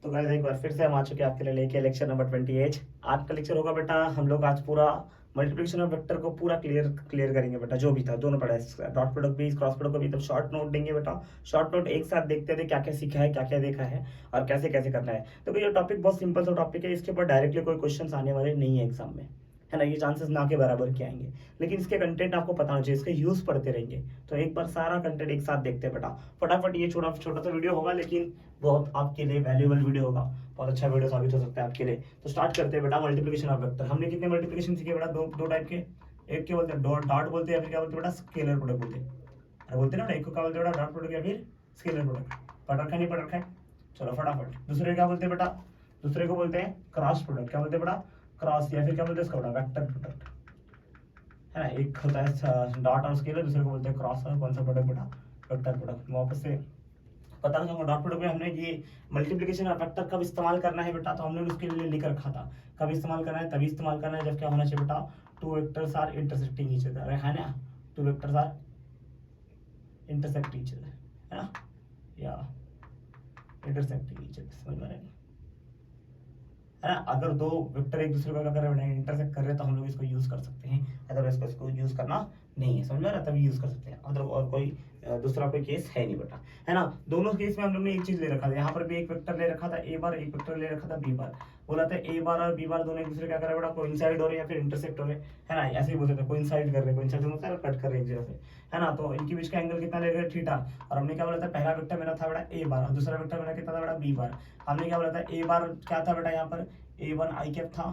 तो गाइस एक बार फिर से हम आ चुके हैं आपके लिए लेके लेक्चर नंबर 28। आज का लेक्चर होगा बेटा, हम लोग आज पूरा मल्टीप्लिकेशन ऑफ वेक्टर को पूरा क्लियर करेंगे बेटा। जो भी था दोनों पढ़ा है, डॉट प्रोडक्ट भी क्रॉस प्रोडक्ट को भी, तब शॉर्ट नोट देंगे बेटा। शॉर्ट नोट एक साथ देखते थे क्या क्या सीखा है, क्या क्या देखा है और कैसे कैसे करना है। तो ये टॉपिक बहुत सिंपल सा टॉपिक है, इसके ऊपर डायरेक्टली कोई क्वेश्चन आने वाले नहीं है एग्जाम में, है ना। ये चांसेस ना के बराबर के आएंगे, लेकिन इसके कंटेंट आपको पता होना चाहिए, इसके यूज पढ़ते रहेंगे। तो एक बार सारा कंटेंट एक साथ देखते हैं बेटा फटाफट। ये छोटा छोटा सा वीडियो होगा, लेकिन बहुत आपके लिए वैल्यूएबल वीडियो होगा, बहुत अच्छा वीडियो साबित हो सकता है आपके लिए। तो स्टार्ट करते हैं बेटा। मल्टीप्लिकेशन ऑफ वेक्टर, हमने कितने मल्टीप्लिकेशन सीखे बेटा? दो टाइप के। एक क्या बोलते हैं, डॉट बोलते हैं, या फिर क्या बोलते हैं बेटा, स्केलर प्रोडक्ट बोलते हैं। अरे बोलते हैं ना, एक को क्या बोलते हैं बेटा, डॉट प्रोडक्ट या फिर स्केलर प्रोडक्ट। पढ़ रखा नहीं पढ़ रखा है? चलो फटाफट। दूसरे क्या बोलते हैं बेटा? दूसरे को बोलते हैं क्रॉस प्रोडक्ट। क्या बोलते हैं बेटा? क्रॉस, या फिर क्या बोलते हैं इसका बेटा, वेक्टर प्रोडक्ट, है ना। एक होता है डॉट और स्केलर, दूसरे को बोलते हैं क्रॉस और कौन सा प्रोडक्ट बेटा, वेक्टर प्रोडक्ट। वापस से पता चाहूंगा, डॉट प्रोडक्ट में हमने ये मल्टीप्लिकेशन और वेक्टर कब इस्तेमाल करना है बेटा, तो हमने उसके लिए लिख रखा था। कब इस्तेमाल करना है? तभी इस्तेमाल करना है जब क्या होना चाहिए बेटा, two vectors are intersecting each other, है ना। Two vectors are intersect each other, है ना, या इंटरसेक्टिंग ईच अदर, समझ में आ रहा है ना। अगर दो वेक्टर एक दूसरे को अगर इंटरसेक्ट कर रहे हैं तो हम लोग इसको यूज कर सकते हैं, अदरवाइज इसको यूज करना नहीं है, समझ में आ रहा है, तभी यूज कर सकते हैं। अदर और कोई दूसरा कोई केस है नहीं बेटा, है ना। दोनों केस में हम लोग ने एक चीज ले रखा था, यहाँ पर भी एक वेक्टर ले रखा था ए बार, एक वेक्टर ले रखा था बी बार। बोला था ए बार और बी बार दोनों एक दूसरे क्या कर रहे हैं बेटा, कोइंसाइड हो रहे हैं या फिर इंटरसेक्ट हो रहे हैं, है ना। ऐसे ही बोलते थे, कोइंसाइड कर रहे हैं, कोइंसाइड होता है कट कर रहे हैं एक जगह से, है ना। तो इनके बीच का एंगल कितना ले रहे हैं, थीटा। और हमने क्या बोला था, पहला वेक्टर मेरा था बेटा ए बार और दूसरा वेक्टर मेरा कितना था बेटा, बी बार। हमने क्या बोला था, ए बार क्या था बेटा, यहाँ पर A1 आई कैप था,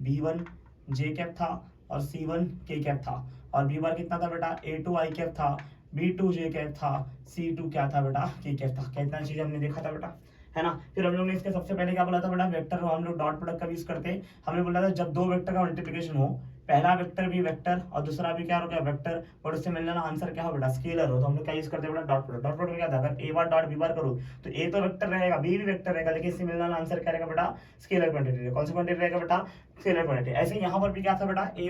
B1 जे कैप था और C1 के कैप था। और बी बार कितना था बेटा, A2 आई कैप था, B2 जे कैप था, C2 क्या था बेटा, के कैप था। कितना चीज हमने देखा था बेटा, है ना। फिर हम लोग ने इसके सबसे पहले क्या बोला था बेटा, वेक्टर हम लोग डॉट प्रोडक्ट का यूज करते हैं। हमने बोला था जब दो वेक्टर का मल्टीप्लिकेशन हो, पहला वेक्टर भी वेक्टर और दूसरा भी क्या हो गया वेक्टर, और उससे मिलने वाला आंसर क्या हो बेटा, स्केलर हो, तो हम लोग क्या यूज करते हैं बेटा, डॉट प्रोडक्ट। डॉट प्रोडक्ट क्या था, अगर ए बार डॉट बी बार करूँ तो ए तो वेक्टर रहेगा, बी भी वेक्टर रहेगा, लेकिन इससे मिलने वाला आंसर क्या रहेगा बेटा, स्केलर क्वांटिटी रहेगा। कौन सा क्वांटिटी रहेगा बेटा, स्केलर क्वांटिटी। ऐसे यहाँ पर भी क्या था बेटा, ए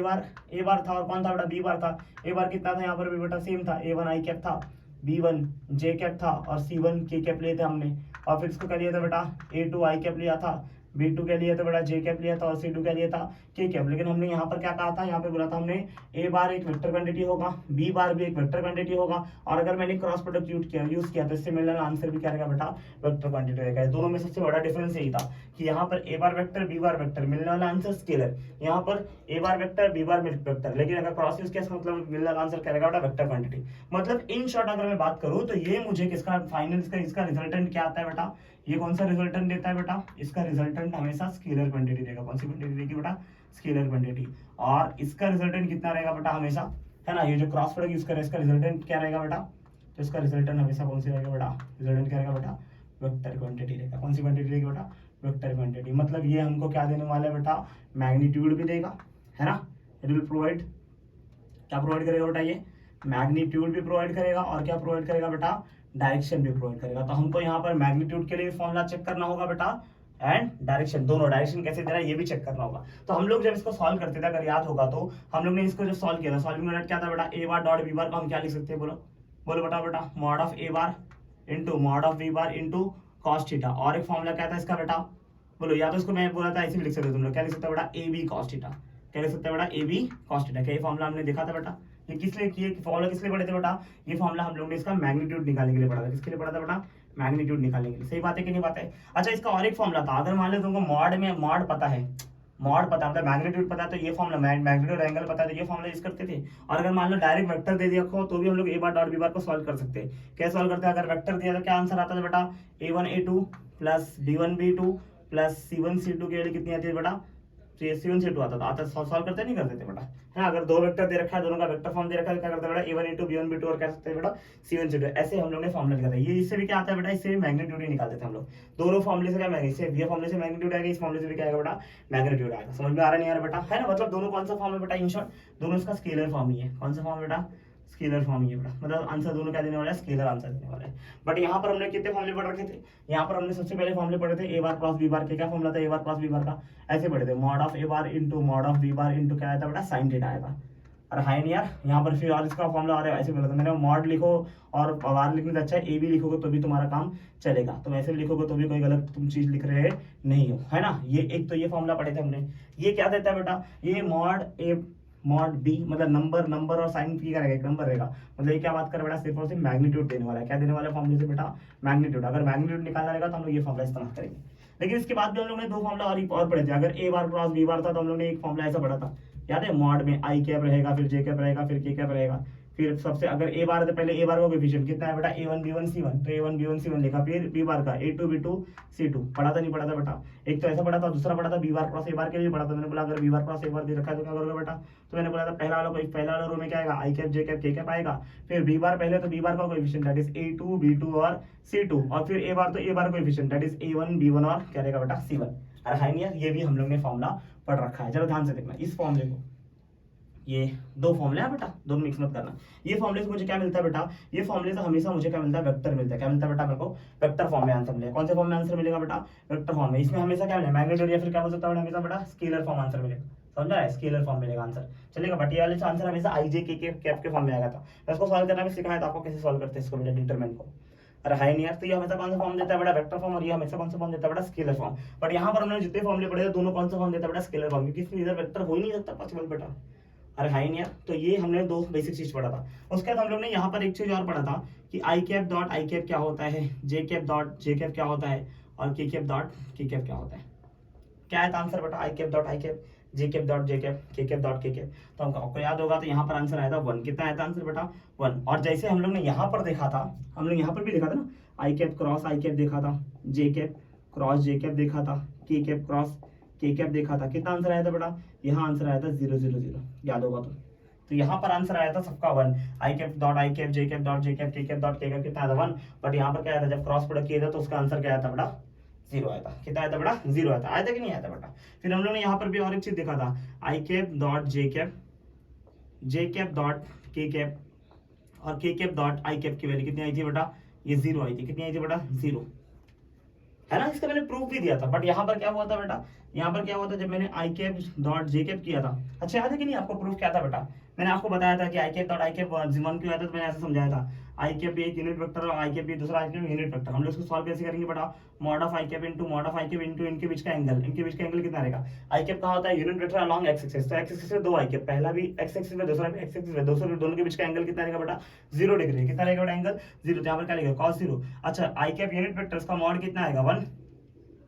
बार था और कौन था बेटा, बी बार था। ए बार कितना था, यहाँ पर भी बेटा सेम था, A1 आई कैप था, B1 जे कैप था और C1 के कैप लिए थे हमने। और फिर इसको क्या लिया था बेटा, A2 आई कैप लिया था, B2 के लिए था बेटा जे कैप लिया था और C2 के लिए था के कैप। लेकिन हमने यहाँ पर क्या कहा था, यहाँ पे बोला था हमने ए बार एक वेक्टर क्वांटिटी होगा, बी बार भी एक वेक्टर क्वांटिटी होगा, और अगर मैंने क्रॉस प्रोडक्ट यूज किया तो इससे मिलने वाला आंसर भी क्या रहेगा बेटा, वेक्टर क्वांटिटी रहेगा। दोनों में सबसे बड़ा डिफरेंस यही था कि यहाँ पर ए बार वेक्टर बी बार वेक्टर, मिलने वाला आंसर स्केलर। यहाँ पर ए बार वेक्टर बी बार वेक्टर, लेकिन अगर क्रॉस यूज किया मतलब मिलने वाला आंसर क्या रहेगा बेटा, वेक्टर क्वांटिटी। मतलब इन शॉर्ट अगर मैं बात करूँ तो ये मुझे किसका फाइनल, इसका रिजल्टेंट क्या आता है बेटा, ये कौन सा रिजल्टेंट देता है बेटा, इसका रिजल्टेंट हमेशा स्केलर क्वांटिटी देगा। कौन सी क्वांटिटी देगी बेटा, स्केलर क्वांटिटी। और इसका रिजल्टेंट कितना रहेगा बेटा हमेशा, है ना। ये जो क्रॉस प्रोडक्ट यूज कर रहे हैं इसका रिजल्टेंट क्या रहेगा बेटा, तो इसका रिजल्टेंट हमेशा कौन सी रहेगा बेटा, रिजल्टेंट क्या रहेगा बेटा, वेक्टर क्वांटिटी रहेगा। कौन सी क्वांटिटी रहेगी बेटा, वेक्टर क्वांटिटी। मतलब ये हमको क्या देने वाला है बेटा, मैग्नीट्यूड भी देगा, है ना। इट विल प्रोवाइड, क्या प्रोवाइड करेगा बेटा, ये मैग्नीट्यूड भी प्रोवाइड करेगा और क्या प्रोवाइड करेगा बेटा, डायरेक्शन भी प्रोवाइड करेगा। तो हमको यहाँ पर मैग्नीट्यूड के लिए भी फॉर्मूला चेक करना होगा बेटा, एंड डायरेक्शन, दोनों डायरेक्शन कैसे देना है ये भी चेक करना होगा। तो हम लोग जब इसको सॉल्व करते थे, अगर याद होगा तो हम लोग ने इसको जब सॉल्व किया था, सॉल्विंग मेथड क्या था बेटा, ए बार डॉट बी बार को हम क्या लिख सकते हैं, बोलो बोलो बेटा, mod of A bar into mod of B bar into cos theta. और एक फॉर्मूला क्या था इसका बेटा, बोलो। या तो इसको मैं बोला था ऐसे भी लिख सकते हो तुम लोग, क्या लिख सकते हो बेटा, ए बी कॉस थीटा। क्या लिख सकते हो बेटा, ए बी कॉस थीटा। क्या ये फॉर्मूला हमने देखा था बेटा, ये किस लिए किए, फॉर्मूला किस लिए पढ़े थे बेटा, ये फॉर्मूला हम लोग ने इसका मैग्नीट्यूड निकालने के लिए पढ़ा था। किसके लिए पढ़ा था बेटा, मैग्नीट्यूड निकालने के लिए। सही बात है कि नहीं बात है। अच्छा, इसका और एक फॉर्मूला था, अगर मान लो तुमको मॉड में मॉड पता है, मॉड पता मतलब मैग्नीट्यूड पता है, तो ये फॉर्मूला मैग्नीट्यूड एंगल पता है तो ये फॉर्मूला यूज करते थे। और अगर मान लो डायरेक्ट वेक्टर दे दिया हो तो भी हम लोग ए बार डॉट बी बार को सॉल्व कर सकते हैं। क्या सॉल्व करते हैं, अगर वेक्टर दिया तो क्या आंसर आता था बेटा, A1 A2 plus B1 B2 plus C1 C2 की वैल्यू कितनी आती है बेटा, C1 C2 आता सॉल्व करते नहीं करते थे बेटा, है ना। अगर दो वेक्टर दे रखा है, दोनों का वेक्टर फॉर्म दे रखा है, क्या करते हैं बेटा, A1 A2 B1 B2 और कह सकते हैं बेटा C1 C2। ऐसे हम लोग ने फॉर्मूला निकाला। ये इससे भी क्या आता है बेटा, इससे भी मैग्नीट्यूड ही निकालते थे हम लोग। दोनों फॉर्मूले से क्या ये फॉर्मूले से मैग्नीट्यूड आएगा, इस फॉर्मूले से भी क्या आएगा बेटा, मैग्नीट्यूड आएगा। समझ में आ रहा नहीं यार बेटा, है ना। मतलब दोनों कौन सा फॉर्म है बेटा, इन शॉर्ट दोनों इसका स्केलर फॉर्म ही है। कौन सा फॉर्म बेटा, स्केलर फॉर्म ही है बेटा। मतलब आंसर दोनों क्या देने वाला है, स्केलर आंसर देने वाला है। बट यहाँ पर हमने कितने फॉर्मूले पढ़ रखे थे, यहाँ पर हमने सबसे पहले फॉर्मूले पढ़े थे ए बार क्रॉस बी बार के। क्या फॉर्मूला था ए बार क्रॉस बी बार का, ऐसे पढ़े थे, mod of A bar into mod of B bar into क्या आया था बेटा, साइन थीटा आया था। अरे हाय नहीं यार, यहाँ पर फिर और इसका फॉर्मूला आ रहा है ऐसे बोला था मैंने, मॉड लिखो और बार लिखने से अच्छा है ए भी लिखोगे तो भी तुम्हारा काम चलेगा, तुम ऐसे भी लिखोगे तो भी कोई गलत तुम चीज लिख रहे नहीं हो, है ना। ये एक तो ये फॉर्मूला पढ़े थे हमने। ये क्या देता है बेटा, ये मॉड ए मॉड बी मतलब नंबर और साइन की करेगा, एक नंबर रहेगा, मतलब ये क्या बात कर बेटा, सिर्फ और सिर्फ मैग्नीट्यूड देने वाला है। क्या देने वाला है फॉर्मूले से बेटा, मैग्नीट्यूड। अगर मैग्नीट्यूड निकालना रहेगा तो हम लोग ये फॉर्मूला इस्तेमाल करेंगे। लेकिन इसके बाद भी हम लोग ने दो फॉर्मूला और पढ़े थे। अगर ए बार क्रॉस बी बार था तो हम लोग ने एक फॉर्मूला ऐसा पढ़ा था, याद है, मॉड में आई कैप रहेगा, फिर जे कैप रहेगा, फिर के कैप रहेगा, फिर सबसे अगर ए बार है तो पहले ए बार का कोएफिशिएंट कितना है बेटा, a1 b1 c1, तो a1 b1 c1 लिखा, फिर बी बार का a2 b2 c2। पढ़ा था नहीं पढ़ा था बेटा, एक तो ऐसा पढ़ा था, दूसरा पढ़ा था बी बार क्रॉस ए बार के लिए पढ़ा था। मैंने बोला अगर बी बार क्रॉस ए बार दे रखा है तो क्या करोगे बेटा, तो मैंने बोला था पहला वाला रो में क्या आएगा, आई cap J cap K cap आएगा, फिर बी बार पहले तो बी बार का coefficient that is a2 b2 और c2, और फिर ए बार तो A bar coefficient that is a1 b1 और क्या रहेगा बेटा c1। अरे हाय नहीं यार, ये भी हम लोग ने फॉर्मूला पढ़ रखा है। चलो ध्यान से देखना इस फॉर्मूले को, ये दो फॉर्मूले हैं बेटा, दोनों मिक्स मत करना। ये फॉर्मूले से मुझे क्या मिलता है बेटा, ये फॉर्मूले से हमेशा मुझे क्या मिलता है, वेक्टर मिलता है। क्या मिलता है बेटा मेरे को, वेक्टर फॉर्म में आंसर मिलेगा। कौन से फॉर्म में आंसर मिलेगा बेटा, वेक्टर फॉर्म में। इसमें हमेशा क्या मिलेगा, मैग्नीट्यूड या फिर क्या बोल सकता है हमेशा बेटा, स्केलर फॉर्म आंसर मिलेगा। समझा है, स्केलर फॉर्म मिलेगा आंसर, चलेगा। बट ये वाले आंसर हमेशा आई जे के कैप के फॉर्म में आएगा था। मैं इसको सॉल्व करना भी सिखाया था आपको, कैसे सॉल्व करते हैं इसको बेटा, डिटरमिनेंट को। अरे हाय नहीं यार, तो ये हमेशा कौन सा फॉर्म देता है बेटा, वेक्टर फॉर्म, और ये हमेशा कौन सा फॉर्म देता है बेटा, स्केलर फॉर्म। बट यहाँ पर हमने जितने फॉर्मूले पढ़े थे दोनों कौन सा फॉर्म देता है बेटा, स्केलर फॉर्म, क्योंकि इसमें इधर वेक्टर हो ही नहीं सकता पॉसिबल बेटा। अरे हाय नहीं यार, तो ये हमने दो बेसिक चीज पढ़ा था। उसके बाद हम लोग ने यहाँ पर एक चीज और पढ़ा था कि आई कैप डॉट आई कैप क्या होता है, जे कैप डॉट जे कैप क्या होता है, और K cap dot K cap क्या होता है। क्या है आंसर बेटा, I cap dot I cap, J cap dot J cap, K cap dot K cap. तो हमको याद होगा, तो यहाँ पर आंसर आया था 1। कितना आया था आंसर बेटा, 1। और जैसे हम लोग ने यहाँ पर देखा था, हम लोग यहाँ पर भी देखा था ना, आई कैप क्रॉस आई कैप देखा था, जे कैप क्रॉस जे कैप देखा था, के कैप क्रॉस के कैप देखा था। कितना आंसर आया था बेटा, यहाँ आंसर आया था 0 0 0, याद होगा तो यहाँ पर आंसर आया था सबका 1। I cap dot I cap, J cap dot J cap, K cap dot K cap, कितना आया था 1। बट यहाँ पर क्या आया था, जब क्रॉस प्रोडक्ट किया था तो उसका आंसर क्या आया था बेटा, 0 आया था। कितना आया था बेटा, 0 आया था। आया था कि नहीं आया था बेटा। फिर हम लोग ने यहाँ पर भी और एक चीज देखा था, I cap dot J cap dot K cap, और K cap dot I cap की वैल्यू कितनी आई थी बेटा, ये 0 आई थी। कितनी आई थी बेटा, 0, है ना। इसका मैंने प्रूफ भी दिया था। बट यहाँ पर क्या हुआ था बेटा, यहाँ पर क्या हुआ था, जब मैंने आई कैप डॉट जे कैप किया था, अच्छा याद है कि नहीं आपको, प्रूफ क्या था बेटा, मैंने आपको बताया था कि आई कैप डॉट आई कैप 1 क्यों आया था, तो मैंने ऐसे समझाया था, आई कैप भी एक यूनिट वेक्टर और आई कैप भी दूसरा यूनिट वेक्टर। हम लोग इसको सॉल्व कैसे करेंगे बेटा, mod of I cap into mod of I cap into इनके बीच का एंगल, इनके बीच का एंगल कितना रहेगा। आई कैप कहाँ होता है, unit vector along x axis, तो एक्स एक्सिस में दो आई कैप, पहला भी एक्स एक्सिस में दूसरा भी एक्स एक्सिस में, दोनों के बीच का एंगल कितना रहेगा बेटा, 0 डिग्री। कितना रहेगा बेटा एंगल, 0। तो यहाँ पर क्या लिखेगा, cos 0। अच्छा आई कैप यूनिट वेक्टर, इसका मॉड कितना आएगा, 1।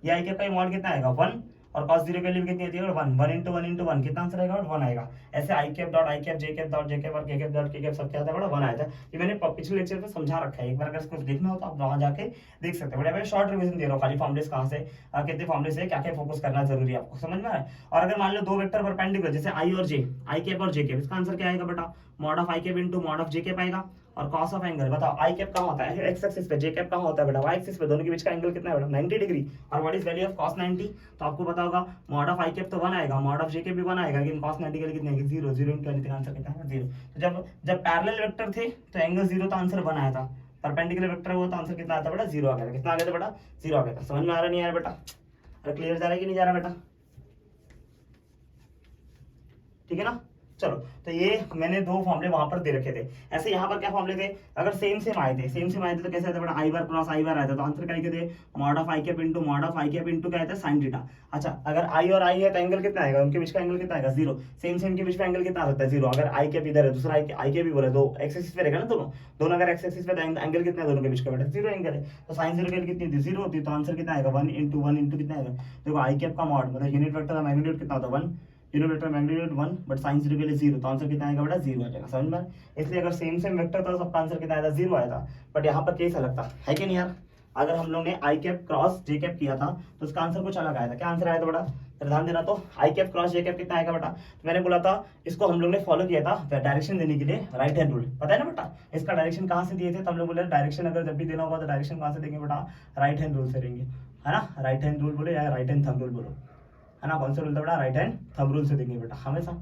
ये आई कैप का मॉड कितना आएगा, 1, और cos 0 के लिए कितनी आती है 1, 1 इंटू 1 इंटू 1, कितना आंसर आएगा 1 आएगा। ऐसे I cap dot I cap, J cap dot J cap, और K cap dot K cap सब क्या आता है बड़ा 1 आया था। ये मैंने पिछले लेक्चर में समझा रखा है, एक बार अगर इसको देखना हो तो आप वहां जाके देख सकते हैं। बड़ा मैं शॉर्ट रिवीजन दे रहा हूँ खाली, फॉर्मूलेस कहाँ से कितने फॉर्मूले से क्या क्या फोकस करना जरूरी है आपको, समझ में आया। और अगर मान लो दो वेक्टर परपेंडिकुलर, जैसे आई और जे, आई कैप और जे कैप, इसका आंसर क्या आएगा बेटा, mod of I cap into mod of J cap आएगा, और कॉस ऑफ एंगल बताओ, आई कैप कहाँ होता है एक्स एक्सिस पे, जे कैप कहाँ होता है बेटा वाई एक्सिस पे, दोनों के बीच का एंगल कितना है बेटा 90 डिग्री। और what is value of cos 90, तो आपको पता होगा मॉड ऑफ आई कैप तो 1 आएगा, मॉड ऑफ जे कैप भी 1 आएगा, लेकिन cos 90 के लिए कितनी आएगी 0, 0 इंटू एनीथिंग, आंसर कितना है 0। तो जब पैरेलल वेक्टर थे तो एंगल 0 तो आंसर 1 आया था, परपेंडिकुलर वेक्टर हुआ तो आंसर कितना आता बेटा 0 आ गया था। कितना आ गया था बेटा 0 आ गया था। समझ में आ रहा नहीं आ रहा बेटा, अरे क्लियर जा रहा है कि नहीं जा रहा बेटा, ठीक है ना। चलो तो ये मैंने दो फॉर्मूले वहां पर दे रखे थे। ऐसे यहाँ पर क्या फॉर्मूले थे, अगर सेम आए थे तो कैसे आते बेटा, आई बार क्रॉस आई बार आया था, तो आंसर क्या लिखे थे, mod of I cap into mod of I cap into क्या आता है साइन थीटा। अच्छा अगर आई और आई है तो एंगल कितना आएगा, उनके बीच का एंगल कितना आएगा 0। सेम के बीच में एंगल कितना आ सकता है 0। अगर आई कैप इधर है, दूसरा आई कैप भी बोले, दो एक्स एक्सिस पे रहेगा ना, दोनों अगर एक्स एक्सिस पे, तो एंगल कितना है दोनों के बीच का बेटा 0 एंगल है। तो साइन 0 की कितनी थी 0 होती, तो आंसर कितना आएगा 1 इंटू कितना आएगा, देखो आई कैप का मॉड मतलब यूनिट वेक्टर का मैग्नीट्यूड कितना होता है 1, unit vector magnitude 1, but sine 0 के लिए 0, तो आंसर कितना आएगा बेटा 0 आ जाएगा। समझ में, इसलिए अगर सेम वेक्टर था सबका आंसर कितना आया था 0 आया था। बट यहाँ पर केस अलग था, है कि नहीं यार। अगर हम लोग ने आई कैप क्रॉस जे कैप किया था तो उसका आंसर कुछ अलग आया था। क्या आंसर आया था बेटा, ध्यान देना। तो I cap cross J cap कितना आएगा बेटा, तो मैंने बोला था इसको हम लोग ने फॉलो किया था डायरेक्शन देने के लिए, राइट हैंड रूल, पता है ना बेटा। इसका डायरेक्शन कहाँ से दिए थे, तो हम लोग बोले डायरेक्शन अगर जब भी देना होगा तो डायरेक्शन कहाँ से देंगे बेटा, राइट हैंड रूल से देंगे, है ना। राइट हैंड रूल बोले या राइट हैंड थंब रूल बोलो, है ना। कौन सा रूल था बेटा, राइट हैंड थंब रूल से देंगे बेटा, हमेशा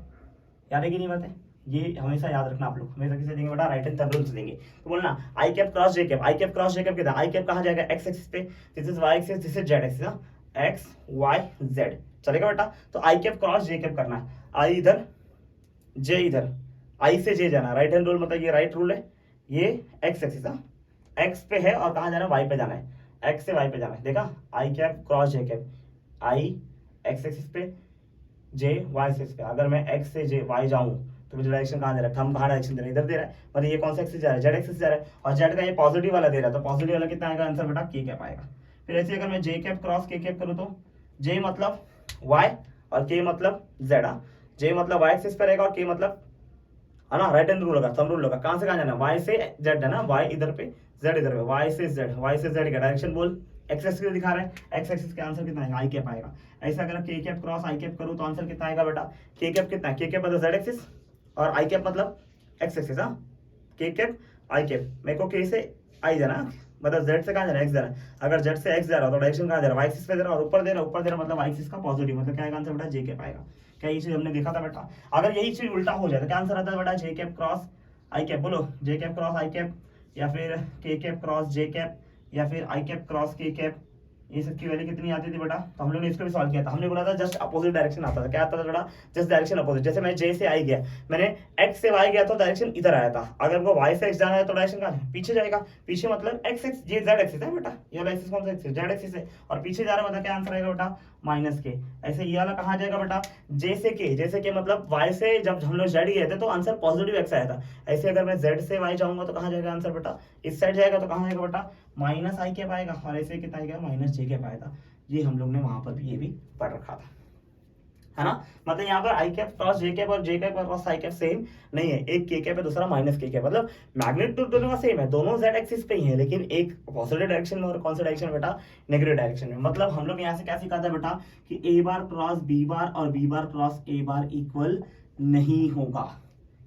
याद है कि नहीं बात है, ये हमेशा याद रखना आप लोग, हमेशा किसे देंगे बेटा, राइट हैंड थंब रूल से देंगे। तो बोलना I cap cross J cap, I cap cross J cap कितना, आई कैप कहाँ जाएगा एक्स एक्सिस पे, this is Y axis, this is Z axis, X Y Z चलेगा बेटा। तो I cap cross J cap करना है, आई इधर जे इधर, आई से जे जाना, राइट हैंड रूल मतलब ये राइट रूल है, ये एक्स एक्सिस, एक्स पे है और कहाँ जाना है, वाई पे जाना है, एक्स से वाई पे जाना है, देखा, आई कैप क्रॉस जे कैप, आई एक्स एक्सिस पे, जे वाई एक्सिस पे। अगर मैं एक्स से जे वाई जाऊँ तो मुझे डायरेक्शन कहाँ दे रहा है, हम कहाँ डायरेक्शन दे रहे हैं, इधर दे रहा है, मतलब ये कौन सा एक्सिस जा रहा है, जेड एक्सिस जा रहा है, और जेड का ये पॉजिटिव वाला दे रहा है, तो पॉजिटिव वाला कितना आएगा आंसर बेटा, के कैप आएगा। फिर ऐसे अगर मैं जे कैप क्रॉस के कैप करूँ तो जे मतलब वाई और के मतलब जेड, जे मतलब वाई एक्सिस पे रहेगा और के मतलब, है ना, राइट हैंड रूल होगा, थंब रूल होगा, कहां से कहां जाना है, वाई से जेड है ना, वाई इधर पे जेड इधर पे, वाई से जेड, वाई से जेड का डायरेक्शन बोल, एक्स एक्सिस दिखा रहा है, एक्स एक्सिस के आंसर कितना आएगा, आई कैप आएगा। ऐसा अगर के कैप क्रॉस आई कैप करूं तो आंसर कितना आएगा बेटा, के कैप कितना है, के कैप मतलब जेड एक्सिस और आई कैप मतलब एक्स एक्सिस, हाँ, के कैप आई कैप, मेरे को के से आई जाना, मतलब जेड से कहां जा रहा है, एक्स जा रहा है, अगर जेड से एक्स जा रहा है तो डायरेक्शन कहां जा रहा है, वाई एक्सिस पे दे रहा है, और ऊपर दे रहा है, ऊपर दे रहा है मतलब वाई एक्सिस का पॉजिटिव, मतलब क्या आएगा आंसर बेटा, जे कैप आएगा। क्या ये चीज हमने देखा था बेटा, अगर यही चीज उल्टा हो जाए तो क्या आंसर आता है बेटा, जे कैप क्रॉस आई कैप, बोलो जे कैप क्रॉस आई कैप, या फिर के कैप क्रॉस जे कैप, या फिर आई कैप क्रॉस के कैप, ये सब की वैल्यू कितनी आती थी बेटा, तो हम लोग ने इसको भी सॉल्व किया था, हमने बोला था जस्ट अपोजिट डायरेक्शन आता था, क्या आता था बेटा, जस्ट डायरेक्शन अपोजिट, जैसे मैं जे से आई गया, मैंने एक्स से वाई गया तो डायरेक्शन इधर आया था, अगर वो वाई से एक्स जाना है तो डायरेक्शन कहाँ है, पीछे जाएगा, पीछे मतलब एक्स एक्स, ये जेड एक्सिस है बेटा, ये वाला एक्सिस कौन सा एक्सिस, जेड एक्सिस है, और पीछे जा रहा है मतलब क्या आंसर आएगा बेटा, माइनस के। ऐसे ये वाला कहाँ जाएगा बेटा, जे से के, जैसे के मतलब वाई से जब हम लोग जेड गए थे तो आंसर पॉजिटिव एक्स आया था, ऐसे अगर मैं जेड से वाई जाऊंगा तो कहाँ जाएगा आंसर बेटा, इस साइड जाएगा तो कहाँ जाएगा बेटा, माइनस आई कैप आएगा, और ऐसे कितना आएगा, माइनस जे कैप आएगा। ये हम लोग ने वहां पर भी ये भी पढ़ रखा था, है ना, मतलब यहाँ पर आई कैप क्रॉस जे कैप और जे कैप क्रॉस आई कैप सेम नहीं है, एक के कैप है दूसरा माइनस के कैप, मतलब मैग्नीट्यूड दोनों का सेम है, दोनों जेड एक्सिस पे ही है, लेकिन एक पॉजिटिव डायरेक्शन में और कौन सा डायरेक्शन बेटा, नेगेटिव डायरेक्शन में। मतलब हम लोग यहाँ से क्या सीखा था बेटा कि ए बार क्रॉस बी बार और B bar cross A bar equal नहीं होगा,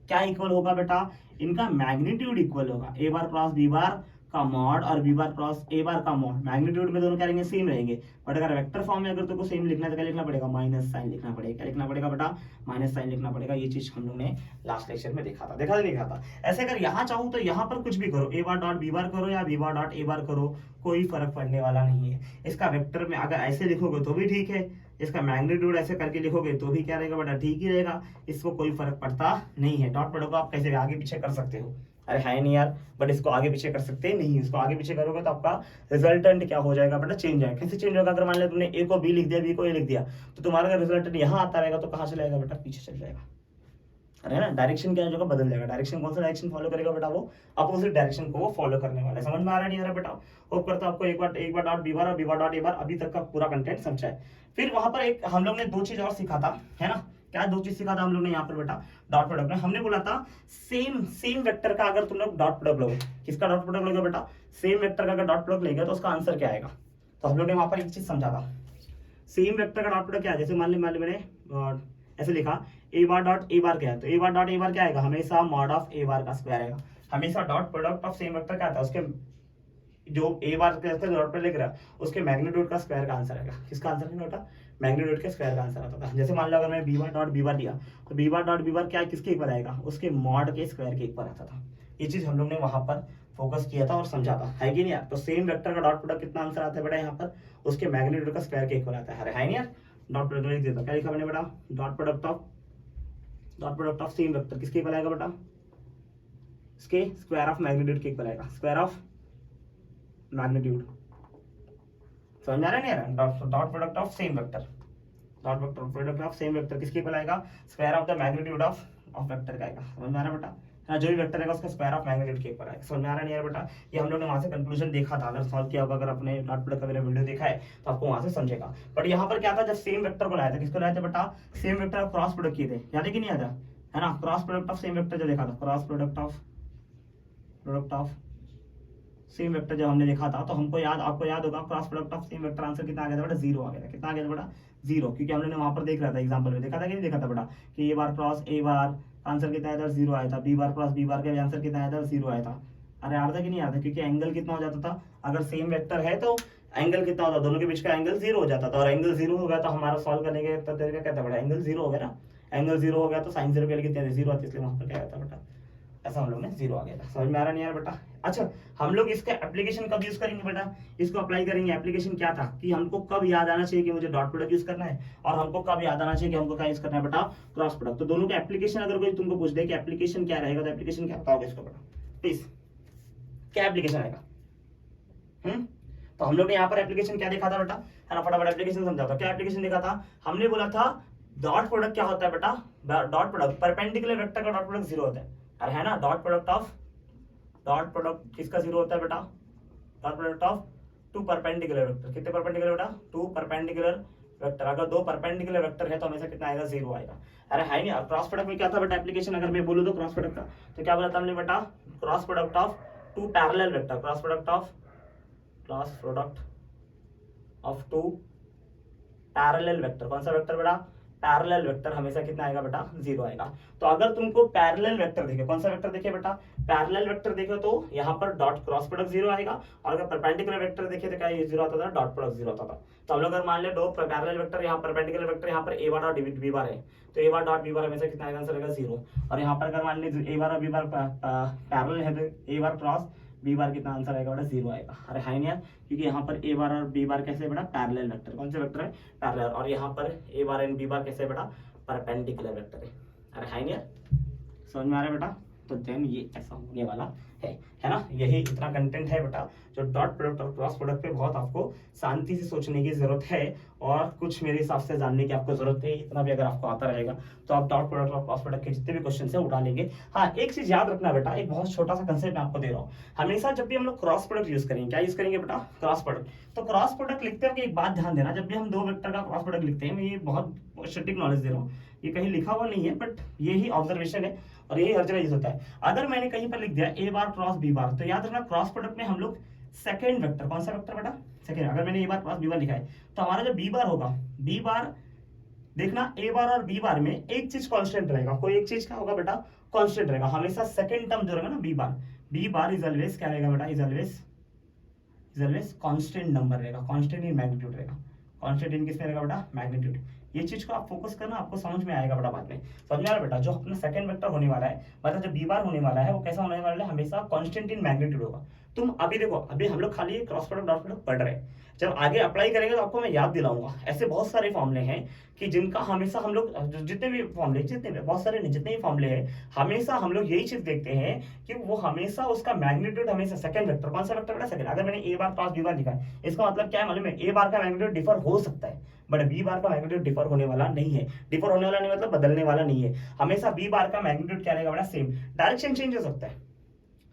क्या इक्वल होगा बेटा, इनका मैग्नीट्यूड इक्वल होगा, ए बार क्रॉस बी बार का मॉड और बी बार क्रॉस ए बार का मॉड, मैग्नीट्यूड में दोनों क्या रहेंगे, सेम रहेंगे, बट अगर वेक्टर फॉर्म में अगर तुमको सेम लिखना है तो क्या लिखना पड़ेगा, माइनस साइन लिखना पड़ेगा, क्या लिखना पड़ेगा बेटा, माइनस साइन लिखना पड़ेगा। ये चीज हम लोग ने लास्ट लेक्चर में देखा था, देखा नहीं देखा था। ऐसे अगर यहाँ चाहूँ तो यहाँ पर कुछ भी करो, ए बार डॉट बी बार करो या बी बार डॉट ए बार करो, कोई फर्क पड़ने वाला नहीं है। इसका वेक्टर में अगर ऐसे लिखोगे तो भी ठीक है, इसका मैग्नीट्यूड ऐसे करके लिखोगे तो भी क्या रहेगा बेटा, ठीक ही रहेगा, इसको कोई फर्क पड़ता नहीं है। डॉट प्रोडक्ट को आप कैसे आगे पीछे कर सकते हो, अरे है नहीं यार, बट इसको आगे पीछे कर सकते नहीं, इसको आगे पीछे करोगे तो आपका रिजल्टेंट क्या हो जाएगा बेटा, चेंज आएगा। कैसे चेंज होगा, अगर मान लिया तुमने ए को बी लिख दिया, बी को ए लिख दिया, तो तुम्हारा अगर रिजल्टेंट यहाँ आता रहेगा तो कहाँ चलेगा बेटा, पीछे चल जाएगा, अरे ना, डायरेक्शन क्या होगा, बदल जाएगा। डायरेक्शन कौन सा डायरेक्शन फॉलो करेगा बेटा, वो अपोजिट डायरेक्शन को वो फॉलो करने वाला है। समझ में आ रहा नहीं आ रहा बेटा, होप करता आपको एक बार डॉट बी बार और बी बार डॉट ए बार अभी तक का पूरा कंटेंट समझा है। फिर वहां पर एक हम लोग ने दो चीज और सीखा था, है ना, क्या दो चीज सीखा था हम लोग ने यहाँ पर बेटा, डॉट प्रोडक्ट में हमने बोला था सेम वेक्टर का अगर तुम लोग डॉट प्रोडक्ट लोगे, किसका डॉट प्रोडक्ट लोगे बेटा, सेम वेक्टर का अगर डॉट प्रोडक्ट लेगा तो उसका आंसर क्या आएगा। तो हम लोग ने वहां पर एक चीज समझा था, सेम वेक्टर का डॉट प्रोडक्ट क्या है, जैसे मान ली मैंने ऐसे लिखा ए बार डॉट ए बार क्या है, तो ए बार डॉट ए बार क्या आएगा, हमेशा मॉड ऑफ ए बार का स्क्वायर आएगा। हमेशा dot product of same vector क्या आता है, उसके जो ए बार डॉट पर लिख रहा है उसके मैग्नीट्यूड का स्क्वायर का आंसर आएगा। किसका आंसर है बेटा, मैग्नीट्यूड के स्क्वायर का आंसर आता था। जैसे मान लो अगर मैं B bar dot B bar लिया तो B bar dot B bar क्या किसके इक्वल आएगा, उसके मॉड के स्क्वायर के इक्वल आता था। ये चीज हम लोग ने वहां पर फोकस किया था और समझा था, है कि नहीं यार। तो सेम वेक्टर का डॉट प्रोडक्ट कितना आंसर आता है बेटा, यहाँ पर उसके मैग्नीट्यूड का स्क्वायर के इक्वल आता है, है नहीं यार। डॉट प्रोडक्ट लिख देता, क्या लिखा मैंने बेटा, dot product of same vector किसके इक्वल आएगा बेटा, इसके स्क्वायर ऑफ मैग्नीट्यूड के इक्वल आएगा, स्क्वायर ऑफ मैग्नीट्यूड। समझ आ रहा है नहीं यार, dot product of same vector, dot product of same vector किसके इक्वल आएगा, square of the magnitude of vector का आएगा। समझ में आ रहा है बेटा, हाँ, जो भी वेक्टर रहेगा उसका स्क्वायर ऑफ मैग्नीट्यूड के ऊपर आएगा। समझ में आ रहा नहीं यार बेटा, ये हम लोग ने वहां से कंक्लूजन देखा था, अगर सॉल्व किया होगा, अगर अपने डॉट प्रोडक्ट का मेरा वीडियो देखा है तो आपको वहां से समझेगा। बट यहाँ पर क्या था, जब सेम वेक्टर को लाया था, किसको लाया था बेटा, सेम वेक्टर क्रॉस प्रोडक्ट किए थे, याद है कि नहीं याद है ना, cross product of same vector जो देखा था, cross product of same vector जब हमने देखा था तो हमको आपको याद होगा, cross product of same vector answer कितना आ गया था बेटा, 0 आ गया था। कितना आ गया था बेटा, 0, क्योंकि हमने वहां पर देख रहा था एग्जांपल में, देखा था कि नहीं देखा था बेटा, कि ए बार क्रॉस ए बार आंसर कितना आया था, 0 आया था, B bar cross B bar का आंसर कितना आया था, 0 आया था। अरे आ था कि नहीं आता, क्योंकि एंगल कितना हो जाता था, अगर सेम वेक्टर है तो एंगल कितना होता, दोनों के बीच का एंगल 0 हो जाता था, और एंगल 0 हो गया तो हमारा सॉल्व करने के तरीका क्या था बेटा, एंगल 0 हो गया ना, एंगल 0 हो गया तो साइन 0 के लिए कितनी 0 आती है, इसलिए वहां पर क्या आता बेटा, ऐसा हम लोग ने जीरो आ गया था। समझ में आ रहा नहीं यार बेटा? अच्छा, हम लोग इसका एप्लीकेशन कब यूज करेंगे बेटा? इसको अप्लाई करेंगे। एप्लीकेशन क्या था कि हमको कब याद आना चाहिए कि मुझे डॉट प्रोडक्ट यूज करना है, और हमको कब याद आना चाहिए कि हमको क्या यूज करना है बेटा? Cross product. तो दोनों का एप्लीकेशन अगर कोई तुमको पूछ दे कि एप्लीकेशन क्या रहेगा, तो एप्लीकेशन क्या बताओगे इसको बेटा? प्लीज, क्या एप्लीकेशन आएगा? तो हम लोग ने यहाँ पर एप्लीकेशन क्या देखा था बेटा? है ना, फटाफट एप्लीकेशन समझा था। क्या एप्लीकेशन देखा था? हमने बोला था डॉट प्रोडक्ट क्या होता है बेटा? डॉट प्रोडक्ट परपेंडिकुलर वेक्टर का डॉट प्रोडक्ट जीरो होता है। अरे है ना, डॉट प्रोडक्ट किसका जीरो होता है बेटा? Dot product of two perpendicular vector. कितने परपेंडिकुलर बेटा? Two perpendicular vector. अगर दो परपेंडिकुलर वेक्टर है तो हमेशा कितना आएगा? जीरो आएगा। अरे है नहीं, क्रॉस प्रोडक्ट में क्या था बेटा एप्लीकेशन? अगर मैं बोलूं तो क्रॉस प्रोडक्ट का, तो क्या बोला था हमने बेटा? Cross product of two parallel vector. Cross product of two parallel vector. कौन सा वेक्टर बेटा? Parallel vector. हमेशा कितना आएगा बेटा? जीरो आएगा। तो अगर तुमको पैरेलल वेक्टर देखे, कौन सा वेक्टर देखे बेटा? पैरेलल वेक्टर देखे तो यहाँ पर डॉट क्रॉस प्रोडक्ट जीरो आएगा, और अगर परपेंडिकुलर वेक्टर देखे तो क्या जीरो आता था? डॉट प्रोडक्ट जीरो आता था। तो हम लोग अगर मान ले दो पैरेलल वेक्टर, यहाँ परपेंडिकुलर वेक्टर यहाँ पर ए बार और बी बार है, तो ए बार डॉट बी बार हमेशा कितना आएगा? आंसर आएगा जीरो। और यहाँ पर अगर मान ले ए बार और बी बार पैरेलल है तो ए बार क्रॉस बी बार कितना आंसर आएगा बेटा? जीरो आएगा। अरे हाई नहीं यार, क्योंकि यहाँ पर ए बार और बी बार कैसे है बेटा? Parallel vector. कौन से वेक्टर है? पैरेलल। और यहाँ पर ए बार एंड बी बार कैसे है बेटा? परपेंडिकुलर वेक्टर है। अरे हाई नहीं यार, समझ में आ रहा है बेटा? तो देन ये ऐसा होने वाला है ना? यही इतना कंटेंट है बेटा जो डॉट प्रोडक्ट और क्रॉस प्रोडक्ट पे बहुत आपको शांति से सोचने की जरूरत है, और कुछ मेरे हिसाब से जानने की आपको जरूरत है। इतना भी अगर आपको आता रहेगा तो आप डॉट प्रोडक्ट और क्रॉस प्रोडक्ट के जितने भी क्वेश्चन है उठा लेंगे। हाँ, एक चीज याद रखना बेटा, एक बहुत छोटा सा कंसेप्ट मैं आपको दे रहा हूँ। हमेशा जब भी हम लोग क्रॉस प्रोडक्ट यूज करेंगे, क्या यूज करेंगे बेटा? Cross product. तो क्रॉस प्रोडक्ट लिखते हुए एक बात ध्यान देना, जब भी हम दो वेक्टर का क्रॉस प्रोडक्ट लिखते हैं, मैं ये बहुत स्टैटिक नॉलेज दे रहा हूँ, ये कहीं लिखा हुआ नहीं है, बट यही ऑब्जर्वेशन है और यही हर जगह यूज होता है। अगर मैंने कहीं पर लिख दिया ए बार क्रॉस बी बार, तो याद रखना क्रॉस प्रोडक्ट में हम लोग सेकंड वेक्टर, कौन सा वेक्टर बेटा? सेकंड। अगर मैंने ए बार क्रॉस बी बार लिखा है तो हमारा जो बी बार होगा, बी बार देखना ए बार और बी बार में एक चीज कांस्टेंट रहेगा। कोई एक चीज क्या होगा बेटा? कांस्टेंट रहेगा। हमेशा सेकंड टर्म जो रहेगा ना बी बार इज ऑलवेज क्या रहेगा बेटा? इज ऑलवेज कांस्टेंट नंबर रहेगा, कांस्टेंट इन मैग्नीट्यूड रहेगा। कांस्टेंट इन किसमें रहेगा बेटा? मैग्नीट्यूड। ये चीज को आप फोकस करना, आपको समझ में आएगा बेटा बाद में। समझ में आ रहा बेटा? जो अपना सेकंड वेक्टर होने वाला है, मतलब जो बी बार होने वाला है, वो कैसा होने वाला है? हमेशा कांस्टेंट इन मैग्नीट्यूड होगा। तुम अभी देखो, अभी हम लोग खाली क्रॉस प्रोडक्ट डॉट प्रोडक्ट पढ़ रहे हैं, जब आगे अप्लाई करेंगे तो आपको मैं याद दिलाऊंगा। ऐसे बहुत सारे फॉर्मूले हैं कि जिनका हमेशा हम लोग जितने भी बहुत सारे नहीं, जितने भी फॉर्मूले हैं, हमेशा हम लोग यही चीज देखते हैं कि वो हमेशा उसका मैग्नीट्यूड हमेशा सेकंड वेक्टर, कौन सा वेक्टर बेटा? सेकंड। अगर मैंने ए बार क्रॉस बी बार लिखा है, इसका मतलब क्या है मालूम है? ए बार का मैग्नीट्यूड डिफर हो सकता है, बट बी बार का मैग्नीट्यूड डिफर होने वाला नहीं है। डिफर होने वाला नहीं मतलब बदलने वाला नहीं है। हमेशा बी बार का मैग्नीट्यूड क्या रहेगा बेटा? सेम। डायरेक्शन चेंज हो सकता है,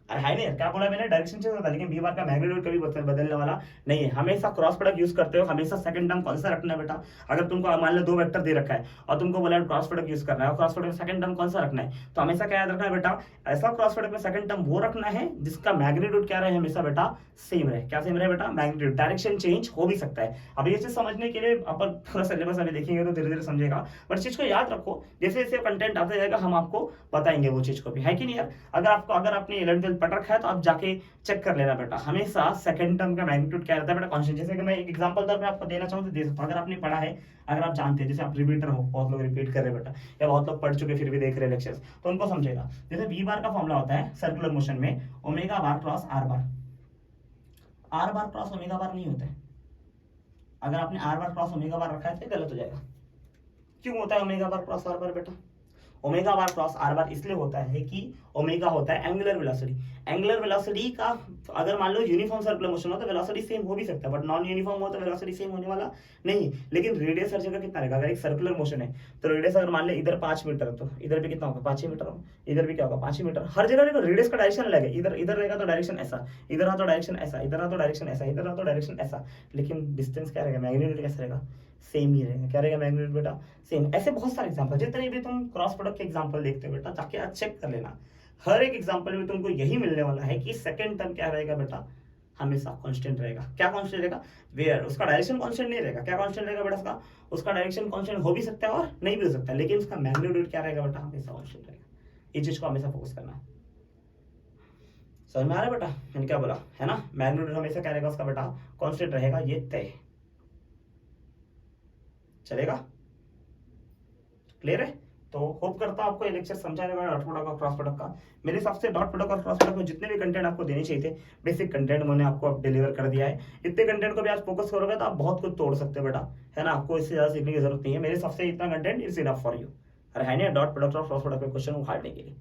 अरे है नहीं, क्या बोला मैंने? डायरेक्शन चेंज होता है, लेकिन बी बार का मैग्नीट्यूड कभी बदलने वाला नहीं है। हमेशा क्रॉस प्रोडक्ट यूज करते हो, हमेशा सेकंड टर्म कौन सा रखना है बेटा? अगर तुमको मान लो दो वेक्टर दे रखा है और तुमको बोला क्रॉस प्रोडक्ट यूज करना है, और क्रॉस प्रोडक्ट में सेकंड टर्म कौन सा रखना है, तो हमेशा क्या याद रखना है बेटा? ऐसा क्रॉस प्रोडक्ट में सेकंड टर्म वो रखना है जिसका मैग्नीट्यूड क्या रहे? हमेशा बेटा सेम रहे। क्या सेम रहे बेटा? मैग्नीट्यूड। डायरेक्शन चेंज हो भी सकता है। अब ये चीज समझने के लिए अपन थोड़ा सिलेबस अभी देखेंगे तो धीरे धीरे समझेगा, बट चीज को याद रखो, जैसे जैसे कंटेंट आता जाएगा हम आपको बताएंगे वो चीज को भी, है कि नहीं यार? अगर आपने 11th पढ़ रखा है तो आप जाके चेक कर लेना बेटा। हमेशा सेकंड टर्म का मैग्नीट्यूड क्या रहता है बेटा? कांस्टेंट। जैसे कि मैं एक एग्जांपल तौर पे आपको देना चाहूँ तो दे सकता हूं। अगर आपने पढ़ा है, अगर आप जानते हैं, जैसे आप रिपीटर हो, बहुत लोग रिपीट कर रहे हैं बेटा, या बहुत लोग पढ़ चुके फिर भी देख रहे हैं लेक्चर्स, तो उनको समझेगा। जैसे वी बार का फॉर्मूला होता है सर्कुलर मोशन में omega bar cross R bar. R bar cross omega bar नहीं होता है। अगर आपने R bar cross omega bar रखा है तो गलत हो जाएगा। क्यों होता है omega bar cross R bar बेटा? Omega bar cross R bar इसलिए होता है कि ओमेगा होता है एंगुलर वेलोसिटी। एंगुलर वेलोसिटी का अगर मान लो यूनिफॉर्म सर्कुलर मोशन हो तो वेलोसिटी सेम हो भी सकता है, बट नॉन यूनिफॉर्म हो तो वेलोसिटी सेम होने वाला नहीं। लेकिन रेडियस हर जगह कितना रहेगा? अगर एक सर्कुलर मोशन है तो रेडियस अगर मान ले इधर 5 मीटर तो इधर भी कितना होगा? 5 मीटर होगा। इधर भी क्या होगा? 5 मीटर। हर जगह देखो रेडियस का डायरेक्शन अलग है। इधर इधर रहेगा तो डायरेक्शन ऐसा, इधर आ तो डायरेक्शन ऐसा, इधर आ तो डायरेक्शन ऐसा, इधर आ तो डायरेक्शन ऐसा, लेकिन डिस्टेंस क्या रहेगा? मैग्नीट्यूड कैसा रहेगा? सेम ही रहेगा। क्या रहेगा? मैग्नीट्यूड बेटा सेम। ऐसे बहुत सारे एग्जांपल, जितने भी तुम क्रॉस प्रोडक्ट के एग्जांपल देखते हो बेटा, जाके आज चेक कर लेना। हर एक एग्जांपल में तुमको यही मिलने वाला है कि सेकंड टर्म क्या रहेगा बेटा? हमेशा कांस्टेंट रहेगा। क्या कांस्टेंट रहेगा? वेयर। उसका डायरेक्शन कांस्टेंट नहीं रहेगा। क्या कांस्टेंट रहेगा बेटा? उसका डायरेक्शन कांस्टेंट हो भी सकता है और नहीं भी हो सकता है, लेकिन उसका मैग्नीट्यूड क्या रहेगा बेटा? हमेशा कांस्टेंट रहेगा। ये चीज को हमेशा फोकस करना है। समझ में आ रहा है बेटा मैंने क्या बोला, है ना? मैग्नीट्यूड हमेशा क्या रहेगा उसका बेटा? कांस्टेंट रहेगा, ये तय। चलेगा? क्लियर है? तो होप करता हूँ आपको ये लेक्चर समझा रहेगा डॉट प्रोडक्ट और क्रॉस प्रोडक्ट का। मेरे हिसाब से डॉट प्रोडक्ट और क्रॉस प्रोडक्ट में जितने भी कंटेंट आपको देने चाहिए थे, बेसिक कंटेंट मैंने आपको अब डिलीवर कर दिया है। इतने कंटेंट को भी आज फोकस करोगे तो आप बहुत कुछ तोड़ सकते हो बेटा, है ना। आपको इससे ज़्यादा सीखने की जरूरत नहीं है। मेरे हिसाब से इतना content is enough for you. अरे है ना, डॉट प्रोडक्ट और क्रॉस प्रोडक्ट में क्वेश्चन उखाड़ने के लिए,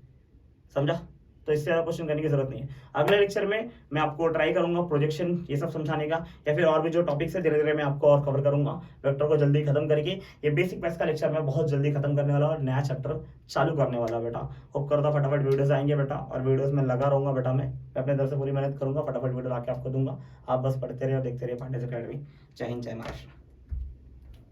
समझा। तो इससे ज़्यादा क्वेश्चन करने की जरूरत नहीं है। अगले लेक्चर में मैं आपको ट्राई करूंगा प्रोजेक्शन ये सब समझाने का, या फिर और भी जो टॉपिक्स है धीरे धीरे मैं आपको और कवर करूंगा। वेक्टर को जल्दी खत्म करके ये बेसिक मैथ्स का लेक्चर मैं बहुत जल्दी खत्म करने वाला हूँ और नया चैप्टर चालू करने वाला बेटा। होप करता फटाफट वीडियोस आएंगे बेटा, और वीडियोस में लगा रहूंगा बेटा। मैं अपने तरफ से पूरी मेहनत करूंगा, फटाफट वीडियो आके आपको दूंगा। आप बस पढ़ते रहे और देखते रहे पांडेज अकेडमी। जय हिंद, जय महाराष्ट्र।